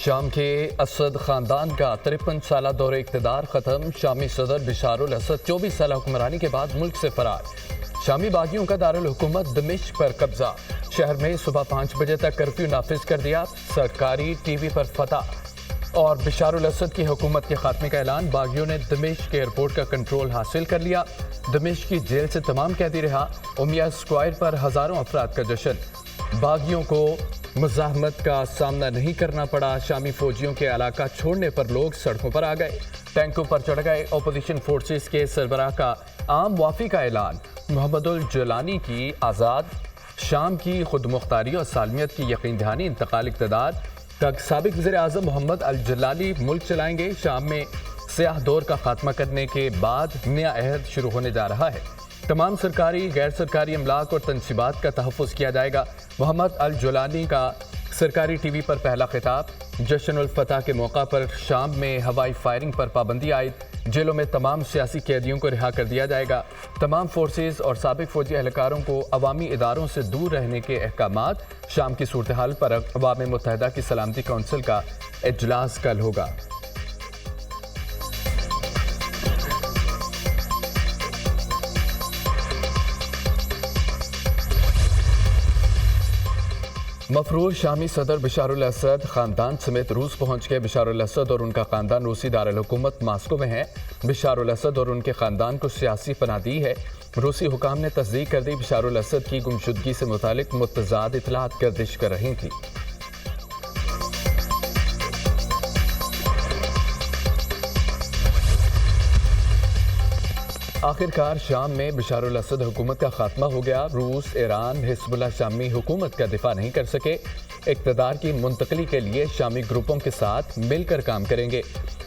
شام کے اسد خاندان کا 53 سالہ دور اقتدار ختم۔ شامی صدر بشار الاسد 24 سالہ حکمرانی کے بعد ملک سے فرار۔ شامی باغیوں کا دارالحکومت دمشق پر قبضہ۔ شہر میں صبح 5 بجے تک کرفیو نافذ کر دیا۔ سرکاری ٹی وی پر فتح اور بشار الاسد کی حکومت کے خاتمے کا اعلان۔ باغیوں نے دمشق ایئرپورٹ کا کنٹرول حاصل کر لیا۔ دمشق کی جیل سے تمام قیدی رہا۔ امیہ اسکوائر پر ہزاروں افراد کا جشن۔ باغیوں کو مزاحمت کا سامنا نہیں کرنا پڑا۔ شامی فوجیوں کے علاقہ چھوڑنے پر لوگ سڑکوں پر آ گئے، ٹینکوں پر چڑھ گئے۔ اپوزیشن فورسز کے سربراہ کا عام معافی کا اعلان۔ محمد الجولانی کی آزاد شام کی خود مختاری اور سالمیت کی یقین دہانی۔ انتقال اقتدار تک سابق وزیر اعظم محمد الجلالی ملک چلائیں گے۔ شام میں سیاہ دور کا خاتمہ کرنے کے بعد نیا عہد شروع ہونے جا رہا ہے۔ تمام سرکاری غیر سرکاری املاک اور تنصیبات کا تحفظ کیا جائے گا۔ محمد الجولانی کا سرکاری ٹی وی پر پہلا خطاب۔ جشن الفتح کے موقع پر شام میں ہوائی فائرنگ پر پابندی عائد۔ جیلوں میں تمام سیاسی قیدیوں کو رہا کر دیا جائے گا۔ تمام فورسز اور سابق فوجی اہلکاروں کو عوامی اداروں سے دور رہنے کے احکامات۔ شام کی صورتحال پر اقوام متحدہ کی سلامتی کونسل کا اجلاس کل ہوگا۔ مفروض شامی صدر بشار الاسد خاندان سمیت روس پہنچ گئے۔ بشار الاسد اور ان کا خاندان روسی دارالحکومت ماسکو میں ہیں۔ بشار الاسد اور ان کے خاندان کو سیاسی پناہ دی ہے۔ روسی حکام نے تصدیق کر دی۔ بشار الاسد کی گمشدگی سے متعلق متضاد اطلاعات گردش کر رہی تھیں۔ آخرکار شام میں بشار الاسد حکومت کا خاتمہ ہو گیا۔ روس، ایران، حزب اللہ شامی حکومت کا دفاع نہیں کر سکے۔ اقتدار کی منتقلی کے لیے شامی گروپوں کے ساتھ مل کر کام کریں گے۔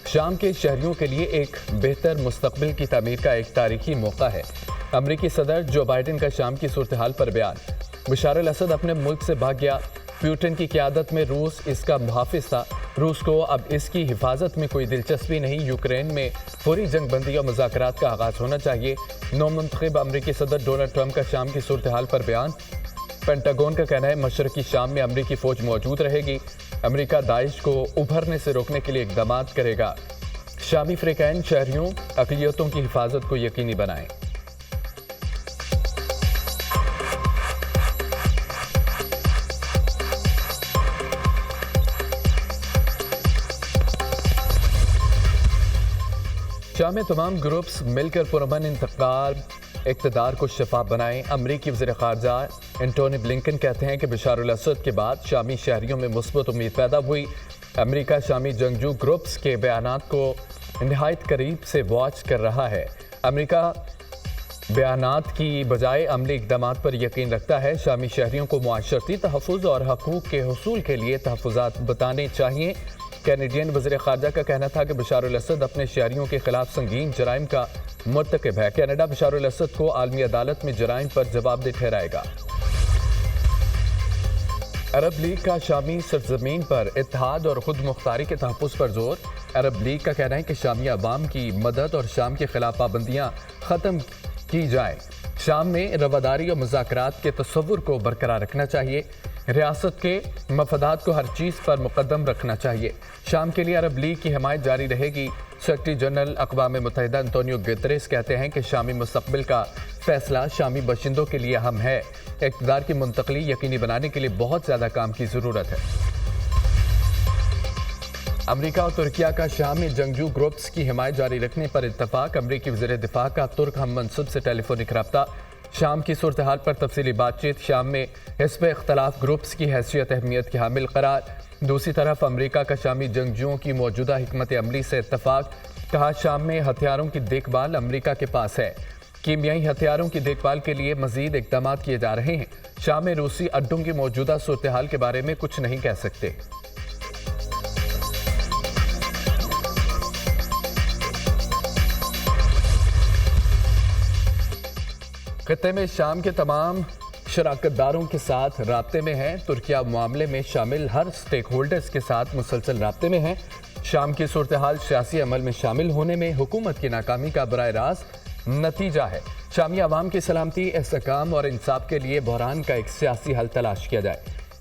شام کے شہریوں کے لیے ایک بہتر مستقبل کی تعمیر کا ایک تاریخی موقع ہے۔ امریکی صدر جو بائیڈن کا شام کی صورتحال پر بیان۔ بشار الاسد اپنے ملک سے بھاگ گیا۔ پیوٹن کی قیادت میں روس اس کا محافظ تھا۔ روس کو اب اس کی حفاظت میں کوئی دلچسپی نہیں۔ یوکرین میں فوری جنگ بندی اور مذاکرات کا آغاز ہونا چاہیے۔ نو منتخب امریکی صدر ڈونلڈ ٹرمپ کا شام کی صورتحال پر بیان۔ پینٹاگون کا کہنا ہے مشرقی شام میں امریکی فوج موجود رہے گی۔ امریکہ داعش کو ابھرنے سے روکنے کے لیے اقدامات کرے گا۔ شامی فریقین شہریوں اقلیتوں کی حفاظت کو یقینی بنائیں۔ شام میں تمام گروپس مل کر پرامن انتقال اقتدار کو شفاف بنائیں۔ امریکی وزیر خارجہ انٹونی بلنکن کہتے ہیں کہ بشار الاسد کے بعد شامی شہریوں میں مثبت امید پیدا ہوئی۔ امریکہ شامی جنگجو گروپس کے بیانات کو نہایت قریب سے واچ کر رہا ہے۔ امریکہ بیانات کی بجائے عملی اقدامات پر یقین رکھتا ہے۔ شامی شہریوں کو معاشرتی تحفظ اور حقوق کے حصول کے لیے تحفظات بتانے چاہیے۔ کینیڈین وزیر خارجہ کا کہنا تھا کہ بشار الاسد اپنے شہریوں کے خلاف سنگین جرائم کا مرتکب ہے۔ کینیڈا بشار الاسد کو عالمی عدالت میں جرائم پر جواب دہ ٹھہرائے گا۔ عرب لیگ کا شامی سرزمین پر اتحاد اور خود مختاری کے تحفظ پر زور۔ عرب لیگ کا کہنا ہے کہ شامی عوام کی مدد اور شام کے خلاف پابندیاں ختم کی جائیں۔ شام میں رواداری اور مذاکرات کے تصور کو برقرار رکھنا چاہیے۔ ریاست کے مفادات کو ہر چیز پر مقدم رکھنا چاہیے۔ شام کے لیے عرب لیگ کی حمایت جاری رہے گی۔ سیکرٹری جنرل اقوام متحدہ انتونیو گتریس کہتے ہیں کہ شامی مستقبل کا فیصلہ شامی باشندوں کے لیے اہم ہے۔ اقتدار کی منتقلی یقینی بنانے کے لیے بہت زیادہ کام کی ضرورت ہے۔ امریکہ اور ترکیہ کا شام میں جنگجو گروپس کی حمایت جاری رکھنے پر اتفاق۔ امریکی وزیر دفاع کا ترک ہم منصب سے ٹیلی فونک رابطہ۔ شام کی صورتحال پر تفصیلی بات چیت۔ شام میں حزب اختلاف گروپس کی حیثیت اہمیت کی حامل قرار۔ دوسری طرف امریکہ کا شامی جنگجوؤں کی موجودہ حکمت عملی سے اتفاق۔ کہا شام میں ہتھیاروں کی دیکھ بھال امریکہ کے پاس ہے۔ کیمیائی ہتھیاروں کی دیکھ بھال کے لیے مزید اقدامات کیے جا رہے ہیں۔ شام میں روسی اڈوں کی موجودہ صورتحال کے بارے میں کچھ نہیں کہہ سکتے۔ خطے میں شام کے تمام شراکت داروں کے ساتھ رابطے میں ہیں۔ ترکیہ معاملے میں شامل ہر سٹیک ہولڈرز کے ساتھ مسلسل رابطے میں ہیں۔ شام کی صورتحال سیاسی عمل میں شامل ہونے میں حکومت کی ناکامی کا براہ راست نتیجہ ہے۔ شامی عوام کی سلامتی، استحکام اور انصاف کے لیے بحران کا ایک سیاسی حل تلاش کیا جائے۔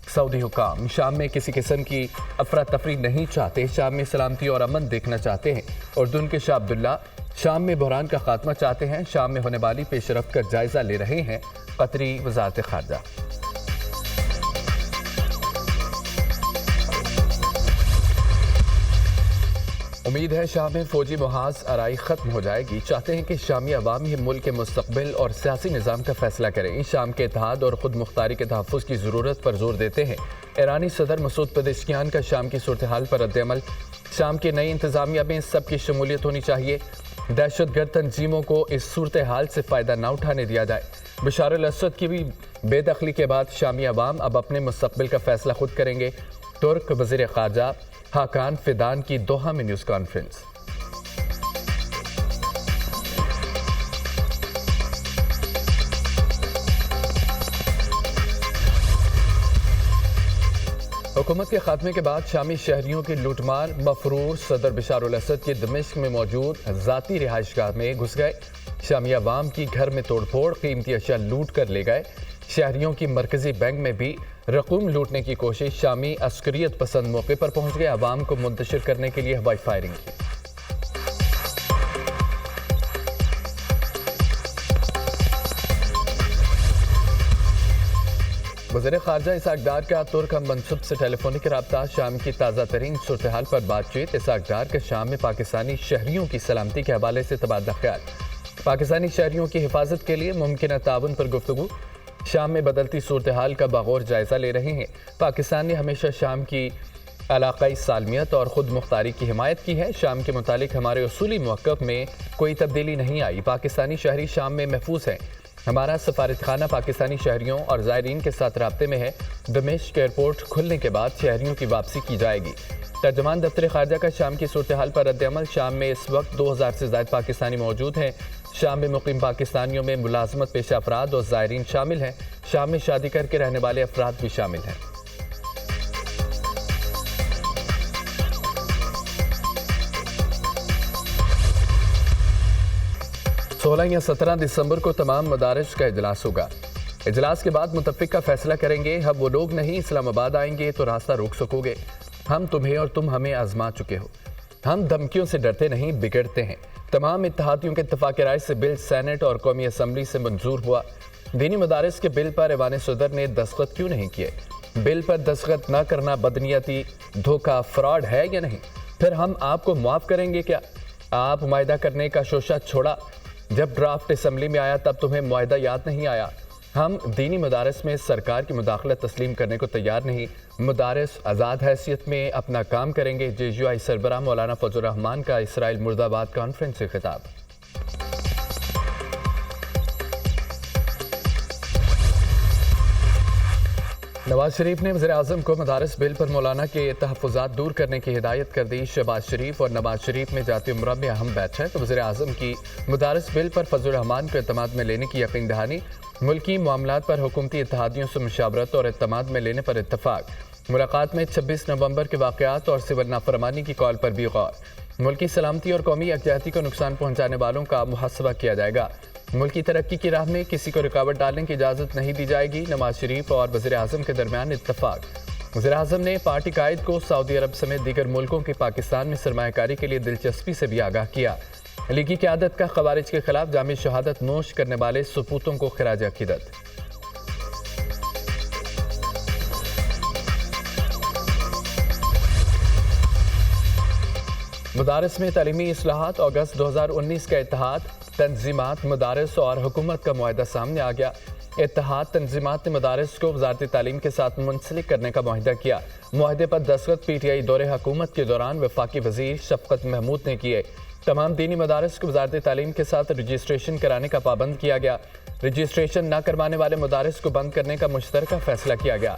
सऊदी हुकाम शाम में किसी किस्म की अफरा तफरी नहीं चाहते, शाम में सलामती और अमन देखना चाहते हैं। उर्दून के शाह अब्दुल्ला शाम में बहरान का खात्मा चाहते हैं, शाम में होने वाली पेशरफ्त का जायजा ले रहे हैं। कतरी वजारत खारजा। उम्मीद है शाम में फौजी मुहाज आराई खत्म हो जाएगी। चाहते हैं कि शामी अवाम ही मुल्क के मुस्तकबिल और सियासी निज़ाम का फैसला करें। शाम के इत्तेहाद और खुद मुख्तारी के तहफ़्फ़ुज़ की ज़रूरत पर जोर देते हैं। ईरानी सदर मसूद पेज़ेश्कियान का शाम की सूरत हाल पर रद्द-ए-अमल। शाम की नई इंतज़ामिया में सबकी शमूलियत होनी चाहिए। दहशतगर्द तंजीमों को इस सूरत हाल से फ़ायदा न उठाने दिया जाए। बशार अल-असद की भी बेदखली के बाद शामी अवाम अब अपने मुस्तकबिल का फैसला खुद करेंगे। तुर्क वज़ीर ख़ारजा हाकान फिदान की दोहा में न्यूज़ कॉन्फ्रेंस। हुकूमत के खात्मे के बाद शामी शहरियों की लूटमार। मफरूर सदर बशार अल-असद के दमिश्क में मौजूद ज़ाती रिहाइशगाह में घुस गए। शामी अवाम की घर में तोड़फोड़, कीमती अशिया लूट कर ले गए। शहरियों की मरकजी बैंक में भी रकूम लूटने की कोशिश। शामी अस्करियत पसंद मौके पर पहुंच गए, अवाम को मुंतशिर करने के लिए हवाई फायरिंग की। वज़ीर ख़ारजा इसहाक़ डार का तुर्क हम मनसब से टेलीफोनिक रब्ता। शाम की ताज़ा तरीन सूरत हाल पर बातचीत। इसहाक़ डार का शाम में पाकिस्तानी शहरियों की सलामती के हवाले से तबादला ख्याल। पाकिस्तानी शहरियों की हिफाजत के लिए मुमकिन ताउन पर गुफ्तगू। शाम में बदलती सूरत हाल का बागौर जायज़ा ले रहे हैं। पाकिस्तान ने हमेशा शाम की इलाक़ाई सालमियत और ख़ुद मुख्तारी की हिमायत की है। शाम के मुतालिक हमारे उसूली मौक़िफ़ में कोई तब्दीली नहीं आई। पाकिस्तानी शहरी शाम में महफूज हैं। हमारा सफारतखाना पाकिस्तानी शहरियों और ज़ायरीन के साथ राब्ते में है। दमिश्क एयरपोर्ट खुलने के बाद शहरियों की वापसी की जाएगी। तर्जमान दफ्तर ख़ारजा का शाम की सूरत हाल पर रद्द-ए-अमल। शाम में इस वक्त 2000 से ज़ायद पाकिस्तानी मौजूद हैं। शाम में मुकीम पाकिस्तानियों में मुलाजमत पेशा अफराद और ज़ायरीन शामिल हैं। शाम में शादी करके रहने वाले अफराद भी शामिल हैं। सोलह या 17 दिसंबर को तमाम मदारिस का इजलास होगा। इजलास के बाद मुतफ़िक़ा फैसला करेंगे। हम वो लोग नहीं इस्लामाबाद आएंगे तो रास्ता रोक सकोगे। हम तुम्हें और तुम हमें आजमा चुके हो। हम धमकियों से डरते नहीं, बिगड़ते हैं। तमाम इत्तेहादियों के इत्तफ़ाक़ राय से बिल सेनेट और कौमी असम्बली से मंजूर हुआ। दीनी मदारिस के बिल पर ऐवान सदर ने दस्तखत क्यों नहीं किए? बिल पर दस्तखत न करना बदनीयती, धोखा, फ्रॉड है या नहीं? फिर हम आपको मुआफ़ करेंगे क्या? आप मुआहदा करने का शोशा छोड़ा। जब ड्राफ्ट असम्बली में आया तब तुम्हें मुआहदा याद नहीं आया। हम दीनी मदारिस में सरकार की मुदाखलत तस्लीम करने को तैयार नहीं। मदारिस आज़ाद हैसियत में अपना काम करेंगे। JUI सरबराह मौलाना फजल रहमान का इसराइल मुर्दाबाद कॉन्फ्रेंस से खिताब। नवाज शरीफ ने वज़ीर आज़म को मदारिस बिल पर मौलाना के तहफ़्फ़ुज़ात दूर करने की हिदायत कर दी। शहबाज शरीफ और नवाज शरीफ में जाती उम्रा में अहम बैठक। वज़ीर आज़म की मदारिस बिल पर फजल रहमान को एतमाद में लेने की यकीन दहानी। मुल्की मामलात पर हुकूमती इत्तेहादियों से मुशावरत और एतमाद में लेने पर इत्तफाक। मुलाकात में 26 नवंबर के वाक़यात और सिविल नाफरमानी की कॉल पर भी गौर। मुल्की सलामती और कौमी यकजहती को नुकसान पहुँचाने वालों का मुहासबा किया जाएगा। मुल्की तरक्की की राह में किसी को रुकावट डालने की इजाज़त नहीं दी जाएगी। नवाज शरीफ और वज़ीर आज़म के दरमियान इत्तफाक। वज़ीर आज़म ने पार्टी कायद को सऊदी अरब समेत दीगर मुल्कों के पाकिस्तान में सरमायाकारी के लिए दिलचस्पी से भी आगाह किया। लीगी क़यादत का ख़वारिज के खिलाफ जामी शहादत नोश करने वाले सपूतों को खिराज अक़ीदत। मदारिस में तालीमी इस्लाहात। अगस्त 2019 का इत्तेहाद तंजीमात, मदारिस और हुकूमत का मुआहदा सामने आ गया। इत्तेहाद तंजीमात ने मदारिस को वज़ारत तालीम के साथ मुंसलिक करने का मुआहदा किया। मुआहदे पर दस्तखत PTI दौरे हुकूमत के दौरान वफाकी वज़ीर शफ़क़त महमूद ने किए। तमाम दीनी मदारिस को वज़ारत तालीम के साथ रजिस्ट्रेशन कराने का पाबंद किया गया। रजिस्ट्रेशन न करवाने वाले मदारिस को बंद करने का मुश्तरका फैसला किया गया।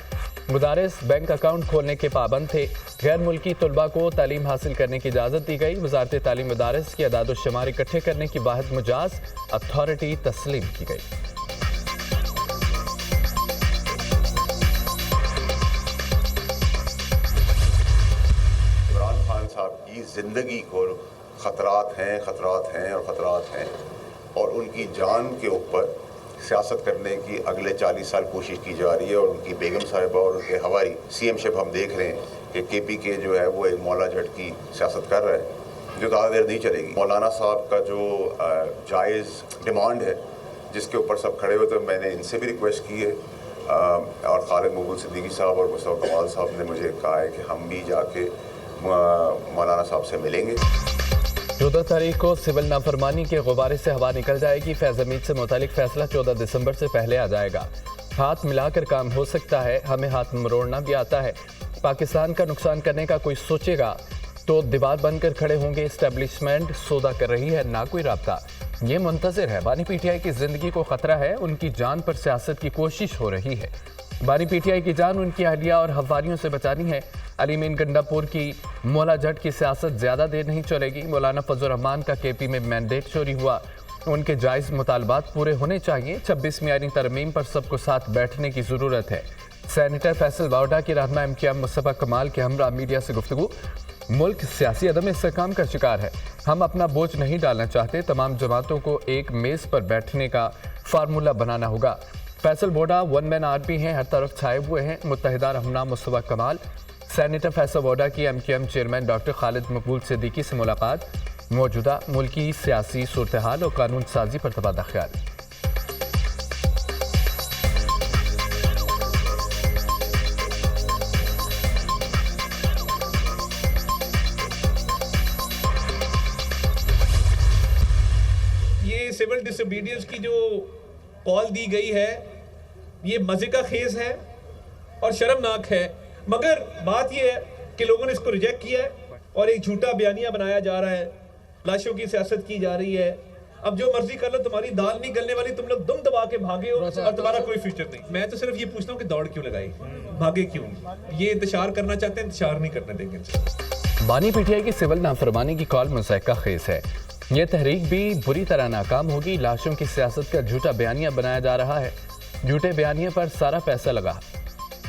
मदारिस बैंक अकाउंट खोलने के पाबंद थे। गैर मुल्की तलबा को तालीम हासिल करने की इजाज़त दी गई। वज़ारत तालीम मदारिस की अदाद व शुमार इकट्ठे करने की वाहिद मुजाज अथॉरिटी तस्लीम की गई। इमरान खान साहब की ज़िंदगी को खतरात हैं और उनकी जान के ऊपर सियासत करने की अगले 40 साल कोशिश की जा रही है और उनकी बेगम साहिबा और उनके हवारी CM शिप हम देख रहे हैं कि KPK जो है वो एक मौला जट की सियासत कर रहा है जो ज़्यादा देर नहीं चलेगी। मौलाना साहब का जो जायज़ डिमांड है जिसके ऊपर सब खड़े हुए, तो मैंने इनसे भी रिक्वेस्ट की है और खालिद मकबूल सिद्दीकी साहब और मुस्तफा कमाल साहब ने मुझे कहा है कि हम भी जाके मौलाना साहब से मिलेंगे। 14 तारीख को सिविल नाफरमानी के गुब्बारे से हवा निकल जाएगी। फैज़ हमीद से मुतालिक फैसला 14 दिसंबर से पहले आ जाएगा। हाथ मिलाकर काम हो सकता है, हमें हाथ मरोड़ना भी आता है। पाकिस्तान का नुकसान करने का कोई सोचेगा तो दीवार बनकर खड़े होंगे। एस्टेब्लिशमेंट सौदा कर रही है, ना कोई राब्ता। ये मुंतज़िर है। बानी PTI की ज़िंदगी को ख़तरा है, उनकी जान पर सियासत की कोशिश हो रही है। बानी PTI की जान उनकी अहलिया और हवारियों से बचानी है। अली मीन गंडापुर की मौला जट की सियासत ज़्यादा देर नहीं चलेगी। मौलाना फजल रहमान का KP में मैंडेट चोरी हुआ, उनके जायज़ मुतालबात पूरे होने चाहिए। 26 मियारी तरमीम पर सबको साथ बैठने की ज़रूरत है। सेनेटर फैसल वाउडा की रहनुमा MKM मुस्तफा कमाल के हमरा मीडिया से गुफ्तगू। मुल्क सियासी अदम इस्तेहकाम का शिकार है, हम अपना बोझ नहीं डालना चाहते। तमाम जमातों को एक मेज़ पर बैठने का फार्मूला बनाना होगा। Faisal Voda one man army हैं, हर तरफ छाए हुए हैं। मुत्तहिदा रहनुमा मुस्तफा कमाल। सेनेटर फैसल वोडा की MKM चेयरमैन डॉक्टर खालिद मकबूल सिद्दीकी से मुलाकात। मौजूदा मुल्की सियासी सूरत हाल और कानून साजी पर तबादला ख्याल। ये सिविल डिसोबीडियंस की जो कॉल दी गई है ये मजे का खेज है और शर्मनाक है, मगर बात ये है कि लोगों ने इसको रिजेक्ट किया है और एक झूठा बयानिया बनाया जा रहा है, लाशों की सियासत की जा रही है। अब जो मर्जी कर लो, तुम्हारी दाल नहीं गलने वाली, तुम लोग दुम दबा के भागे हो और तुम्हारा कोई फ्यूचर नहीं। मैं तो सिर्फ ये पूछता हूँ कि दौड़ क्यों लगाई, भागे क्यों? ये इंतशार करना चाहते हैं, इंतशार नहीं करने देंगे। बानी PTI की सिविल नाफरमानी की कॉल मुज़ायका खेज है। ये तहरीक भी बुरी तरह नाकाम होगी। लाशों की सियासत का झूठा बयानिया बनाया जा रहा है। झूठे बयानिए पर सारा पैसा लगा।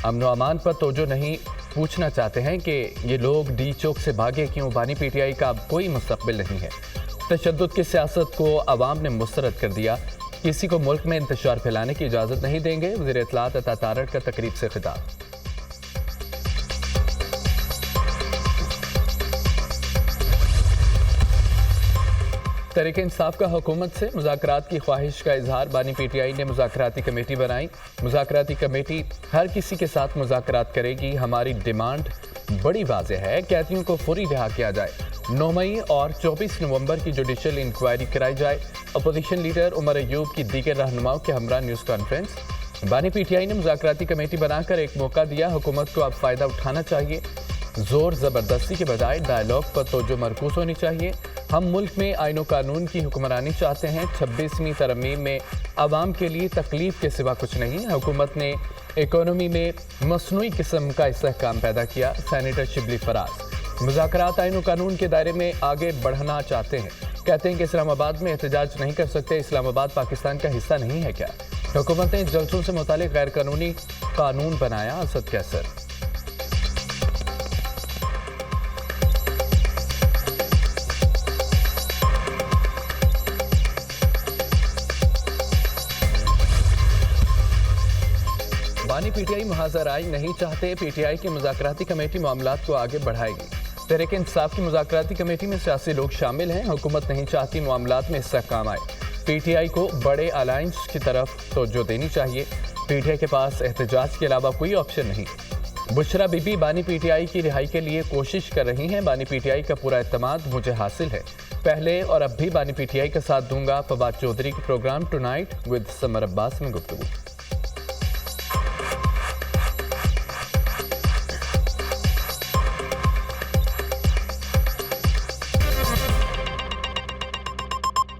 अमन व अमान पर तवज्जो नहीं। पूछना चाहते हैं कि ये लोग डी चौक से भागे क्यों? बानी PTI का अब कोई मुस्तकबिल नहीं है। तशद्दुद की सियासत को अवाम ने मुस्तरद कर दिया। किसी को मुल्क में इंतशार फैलाने की इजाज़त नहीं देंगे। वज़ीर इत्तलात अता तारड़ का तकरीब से खिताब। तहरीक इंसाफ का हुकूमत से मुज़ाकरात की ख्वाहिश का इजहार। बानी PTI ने मुज़ाकराती कमेटी बनाई। मुज़ाकराती कमेटी हर किसी के साथ मुज़ाकरात करेगी। हमारी डिमांड बड़ी वाज़ेह है, कैदियों को फौरी रिहा किया जाए। 9 मई और 24 नवंबर की जुडिशल इंक्वायरी कराई जाए। अपोजिशन लीडर उमर अयूब की दीगर रहनुमाओं के हमरा न्यूज़ कॉन्फ्रेंस। बानी PTI ने मुज़ाकराती कमेटी बनाकर एक मौका दिया। हुकूमत को अब फ़ायदा उठाना चाहिए। जोर ज़बरदस्ती के बजाय डायलॉग पर तवज्जो मरकूज़ होनी चाहिए। हम मुल्क में आईन कानून की हुक्मरानी चाहते हैं। 26वीं तरमीम में आवाम के लिए तकलीफ के सिवा कुछ नहीं। हुकूमत ने इकोनॉमी में मसनूई किस्म का इस्तेहकाम पैदा किया। सेनेटर शिबली फराज मुज़ाकरात आईन कानून के दायरे में आगे बढ़ना चाहते हैं। कहते हैं कि इस्लामाबाद में एहतजाज नहीं कर सकते। इस्लामाबाद पाकिस्तान का हिस्सा नहीं है क्या? हुकूमत ने जलसों से मुतालिक गैर कानूनी कानून बनाया। असद कैसर। बानी PTI मुहाज़राई नहीं चाहते। PTI की मुज़ाकराती कमेटी मामलात को आगे बढ़ाएगी। तहरीक इंसाफ की मुज़ाकराती कमेटी में सियासी लोग शामिल हैं। हुकूमत नहीं चाहती मामलात में इस्तेहकाम आए। PTI को बड़े अलायंस की तरफ तवज्जो देनी चाहिए। PTI के पास एहतजाज के अलावा कोई ऑप्शन नहीं। बुशरा बीबी बानी PTI की रिहाई के लिए कोशिश कर रही हैं। बानी PTI का पूरा एतमाद मुझे हासिल है। पहले और अब भी बानी PTI का साथ दूंगा। फवाद चौधरी के programme tonight with Samar Abbas में गुफ्तगू।